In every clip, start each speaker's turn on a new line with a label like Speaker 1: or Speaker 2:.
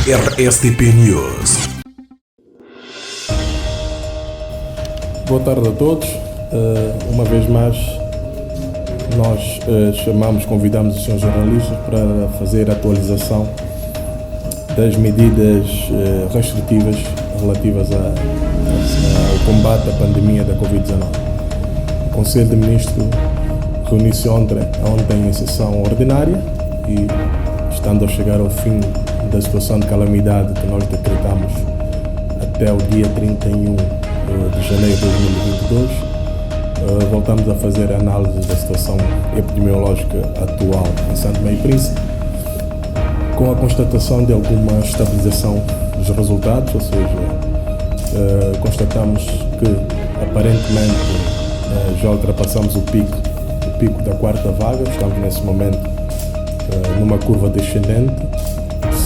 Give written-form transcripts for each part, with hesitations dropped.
Speaker 1: RSTP News.
Speaker 2: Boa tarde a todos. Uma vez mais, nós convidamos os senhores jornalistas para fazer a atualização das medidas restritivas relativas ao combate à pandemia da Covid-19. O Conselho de Ministros reuniu-se ontem em sessão ordinária e, estando a chegar ao fim da situação de calamidade que nós decretamos até o dia 31 de janeiro de 2022, voltamos a fazer a análise da situação epidemiológica atual em Santo Tomé e Príncipe, com a constatação de alguma estabilização dos resultados, ou seja, constatamos que aparentemente já ultrapassamos o pico da quarta vaga, estamos nesse momento numa curva descendente,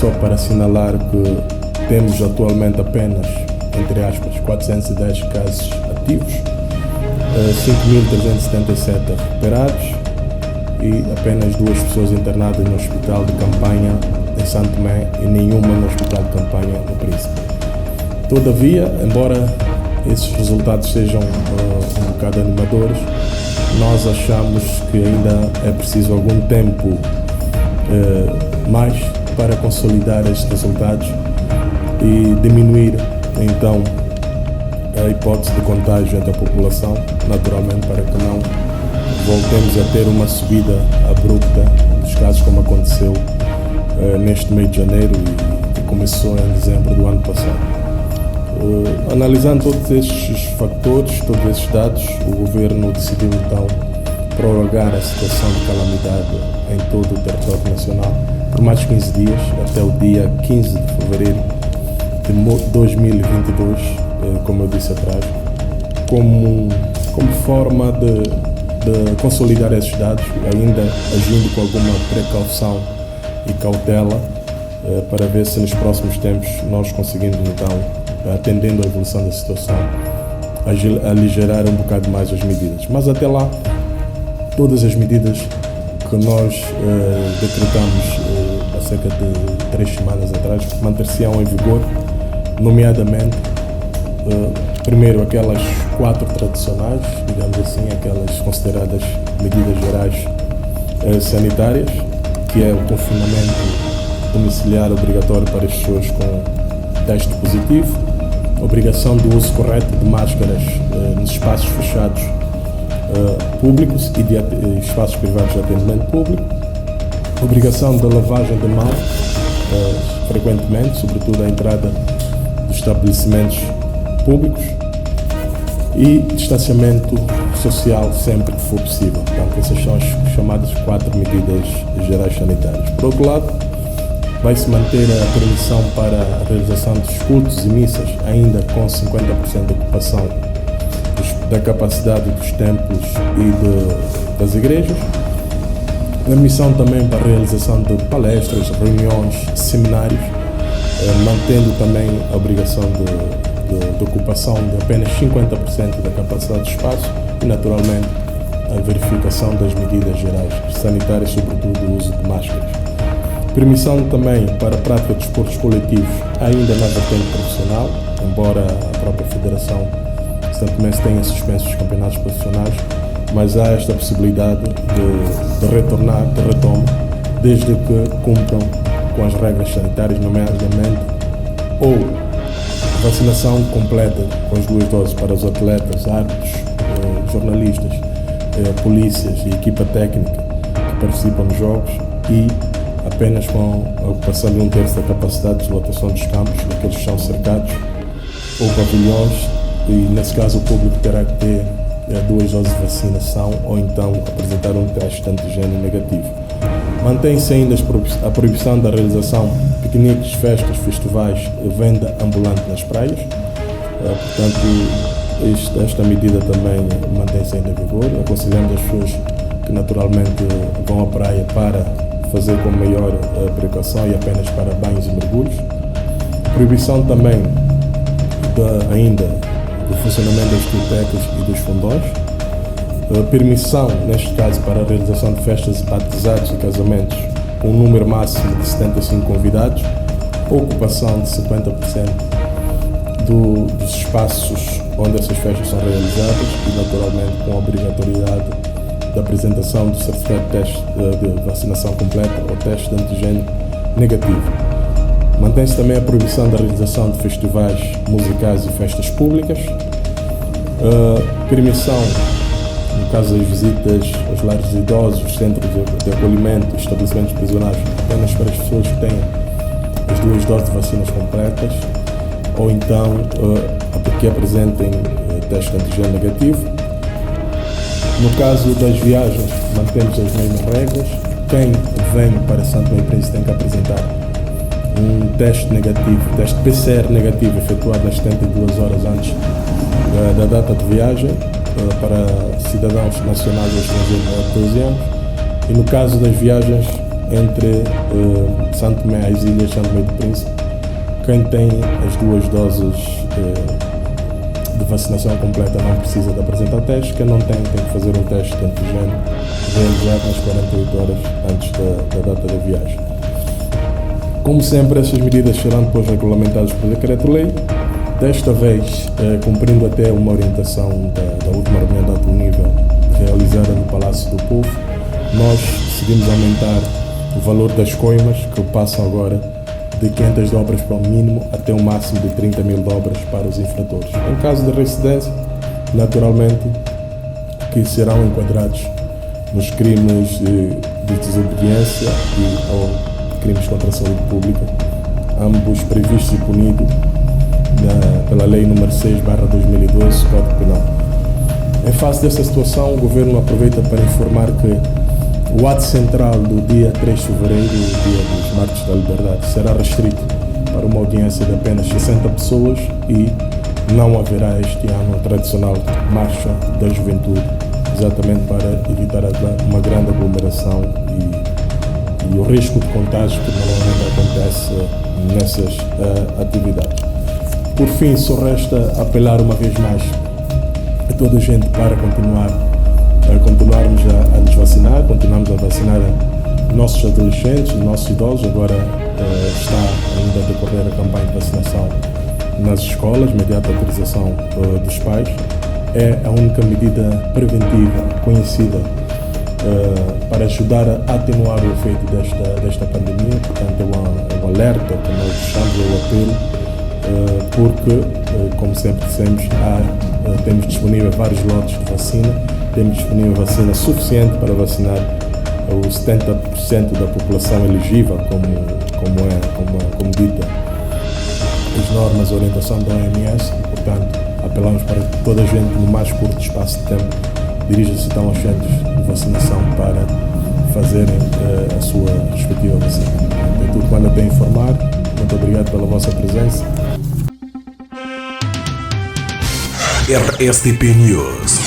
Speaker 2: só para assinalar que temos atualmente apenas, entre aspas, 410 casos ativos, 5.377 recuperados e apenas 2 pessoas internadas no hospital de campanha em Santo Tomé e nenhuma no hospital de campanha no Príncipe. Todavia, embora esses resultados sejam um bocado animadores, nós achamos que ainda é preciso algum tempo mais para consolidar estes resultados e diminuir então a hipótese de contágio entre a população, naturalmente, para que não voltemos a ter uma subida abrupta dos casos como aconteceu neste mês de janeiro e começou em dezembro do ano passado. Analisando todos estes fatores, todos estes dados, o Governo decidiu então prorrogar a situação de calamidade em todo o território nacional por mais 15 dias, até o dia 15 de fevereiro de 2022, como eu disse atrás, como forma de consolidar esses dados, ainda agindo com alguma precaução e cautela, para ver se nos próximos tempos nós conseguimos então, atendendo à evolução da situação, aligerar um bocado mais as medidas. Mas até lá, todas as medidas que nós decretamos há cerca de 3 semanas atrás manter-se-ão em vigor, nomeadamente, primeiro, aquelas 4 tradicionais, digamos assim, aquelas consideradas medidas gerais sanitárias, que é o confinamento domiciliar obrigatório para as pessoas com teste positivo, obrigação do uso correto de máscaras nos espaços fechados públicos e de espaços privados de atendimento público, obrigação da lavagem de mãos frequentemente, sobretudo à entrada dos estabelecimentos públicos, e distanciamento social sempre que for possível. Portanto, essas são as chamadas 4 medidas gerais sanitárias. Por outro lado, vai-se manter a permissão para a realização dos cultos e missas, ainda com 50% de ocupação da capacidade dos templos e das igrejas. Permissão também para a realização de palestras, reuniões, seminários, mantendo também a obrigação de ocupação de apenas 50% da capacidade do espaço e, naturalmente, a verificação das medidas gerais sanitárias, sobretudo o uso de máscaras. Permissão também para a prática de desportos coletivos, ainda na vertente profissional, embora a própria Federação Santo Tomé tenha suspenso os campeonatos profissionais, mas há esta possibilidade de retornar, de retoma, desde que cumpram com as regras sanitárias, nomeadamente, ou vacinação completa com as 2 doses para os atletas, árbitros, jornalistas, polícias e equipa técnica que participam nos jogos, e apenas com a ocupação de 1/3 da capacidade de lotação dos campos, daqueles que são cercados, ou pavilhões, e nesse caso o público terá que ter 2 doses de vacinação ou então apresentar um teste de antigênio negativo. Mantém-se ainda a proibição da realização de piqueniques, festas, festivais e venda ambulante nas praias. Portanto, esta medida também mantém-se ainda em vigor. Aconselhamos as pessoas que naturalmente vão à praia para fazer com maior precaução e apenas para banhos e mergulhos. Proibição também ainda do funcionamento das discotecas e dos fundões. Permissão, neste caso, para a realização de festas, batizados e casamentos com um número máximo de 75 convidados, ocupação de 50% dos espaços onde essas festas são realizadas e, naturalmente, com a obrigatoriedade da apresentação do certificado de teste de vacinação completa ou teste de antigênio negativo. Mantém-se também a proibição da realização de festivais musicais e festas públicas. Permissão, no caso das visitas aos lares de idosos, os centros de acolhimento, estabelecimentos prisionais, apenas para as pessoas que têm as 2 doses de vacinas completas ou então que apresentem teste de antigênio negativo. No caso das viagens, mantemos as mesmas regras. Quem vem para Santo Tomé e Príncipe tem que apresentar um teste negativo, teste PCR negativo, efetuado nas 72 horas antes da data de viagem, para cidadãos nacionais ou estrangeiros de 12 anos. E no caso das viagens entre Santo Tomé, as ilhas Santo Tomé e Príncipe, quem tem as 2 doses de vacinação completa não precisa de apresentar teste. Quem não tem que fazer um teste de antigênio realizado nas 48 horas antes da data da viagem. Como sempre, essas medidas serão depois regulamentadas por decreto-lei, desta vez cumprindo até uma orientação da última reunião de alto nível realizada no Palácio do Povo. Nós decidimos aumentar o valor das coimas, que passam agora de 500 dobras para o mínimo até um máximo de 30 mil dobras para os infratores. Em caso de reincidência, naturalmente, que serão enquadrados nos crimes de desobediência ou crimes contra a saúde pública, ambos previstos e punidos pela Lei nº 6/2012, Código Penal. Em face dessa situação, o Governo aproveita para informar que o ato central do dia 3 de fevereiro, o dia dos Mártires da Liberdade, será restrito para uma audiência de apenas 60 pessoas e não haverá este ano a tradicional Marcha da Juventude, exatamente para evitar uma grande aglomeração e o risco de contágio que normalmente acontece nessas atividades. Por fim, só resta apelar uma vez mais a toda a gente para continuarmos a nos vacinar, continuamos a vacinar nossos adolescentes, nossos idosos. Agora está ainda a decorrer a campanha de vacinação nas escolas, mediante a autorização dos pais. É a única medida preventiva conhecida para ajudar a atenuar o efeito desta pandemia. Portanto, é um alerta que nós deixamos, é o apelo, porque, como sempre dissemos, temos disponível vários lotes de vacina, temos disponível vacina suficiente para vacinar os 70% da população elegível, como dita as normas de orientação da OMS. Portanto, apelamos para que toda a gente, no mais curto espaço de tempo, dirija-se então aos centros de vacinação para fazerem a sua respectiva vacina. É tudo quanto eu tenho a informar. Muito obrigado pela vossa presença.
Speaker 1: RSTP News.